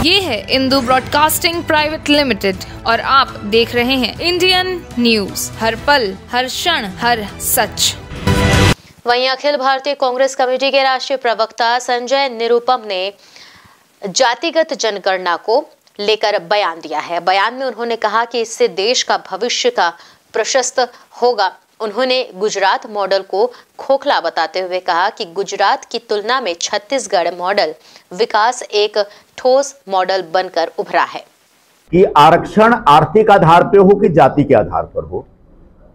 ये है Indu broadcasting private limited और आप देख रहे हैं इंडियन न्यूज, हर पल, हर क्षण, हर सच। वहीं अखिल भारतीय कांग्रेस कमेटी के राष्ट्रीय प्रवक्ता संजय निरुपम ने जातिगत जनगणना को लेकर बयान दिया है। बयान में उन्होंने कहा कि इससे देश का भविष्य का प्रशस्त होगा। उन्होंने गुजरात मॉडल को खोखला बताते हुए कहा कि गुजरात की तुलना में छत्तीसगढ़ मॉडल विकास एक ठोस मॉडल बनकर उभरा है कि आरक्षण आर्थिक आधार पे हो कि जाति के आधार पर हो।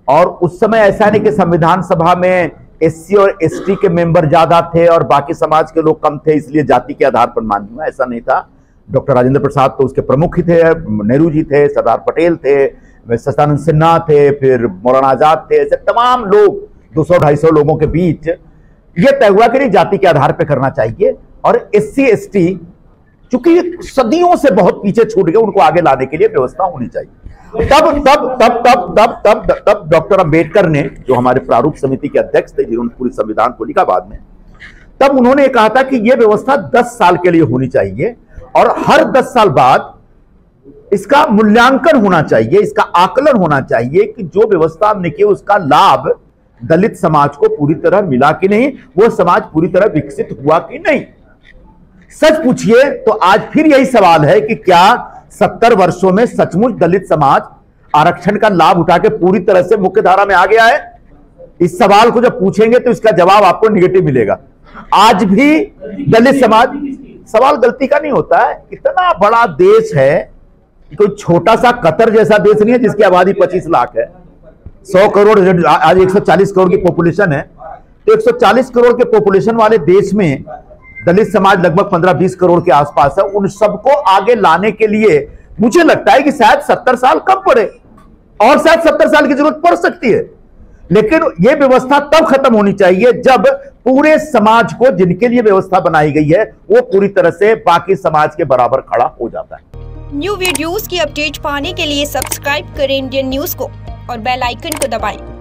और उस समय ऐसा नहीं कि संविधान सभा में एससी और एसटी के मेंबर ज्यादा थे और बाकी समाज के लोग कम थे, इसलिए जाति के आधार पर मान्य हुआ। ऐसा नहीं था। डॉक्टर राजेंद्र प्रसाद तो उसके प्रमुख ही थे, नेहरू जी थे, सरदार पटेल थे, सत्यानंद सिन्हा थे, फिर मौलाना आजाद थे, ऐसे तमाम लोग 200-250 लोगों के बीच यह तय हुआ कि जाति के आधार पर करना चाहिए। और एससी एसटी चूंकि सदियों से बहुत पीछे छूट गए, उनको आगे लाने के लिए व्यवस्था होनी चाहिए। तब डॉक्टर अंबेडकर ने, जो हमारे प्रारूप समिति के अध्यक्ष थे, जिन्होंने पूरे संविधान को लिखा बाद में, तब उन्होंने कहा था कि यह व्यवस्था 10 साल के लिए होनी चाहिए और हर 10 साल बाद इसका मूल्यांकन होना चाहिए, इसका आकलन होना चाहिए कि जो व्यवस्था हमने की उसका लाभ दलित समाज को पूरी तरह मिला कि नहीं, वो समाज पूरी तरह विकसित हुआ कि नहीं। सच पूछिए तो आज फिर यही सवाल है कि क्या 70 वर्षों में सचमुच दलित समाज आरक्षण का लाभ उठा के पूरी तरह से मुख्य धारा में आ गया है? इस सवाल को जब पूछेंगे तो इसका जवाब आपको निगेटिव मिलेगा। आज भी दलित समाज, सवाल गलती का नहीं होता है। इतना बड़ा देश है, कोई छोटा सा कतर जैसा देश नहीं है जिसकी आबादी 25 लाख है। 100 करोड़, आज 140 करोड़ की पॉपुलेशन है। तो 140 करोड़ के पॉपुलेशन वाले देश में दलित समाज लगभग 15-20 करोड़ के आसपास है। उन सबको आगे लाने के लिए मुझे लगता है कि शायद 70 साल कम पड़े और शायद 70 साल की जरूरत पड़ सकती है। लेकिन यह व्यवस्था तब खत्म होनी चाहिए जब पूरे समाज को, जिनके लिए व्यवस्था बनाई गई है, वो पूरी तरह से बाकी समाज के बराबर खड़ा हो जाता है। न्यू वीडियोस की अपडेट पाने के लिए सब्सक्राइब करें इंडियन न्यूज को और बेल आइकन को दबाएं।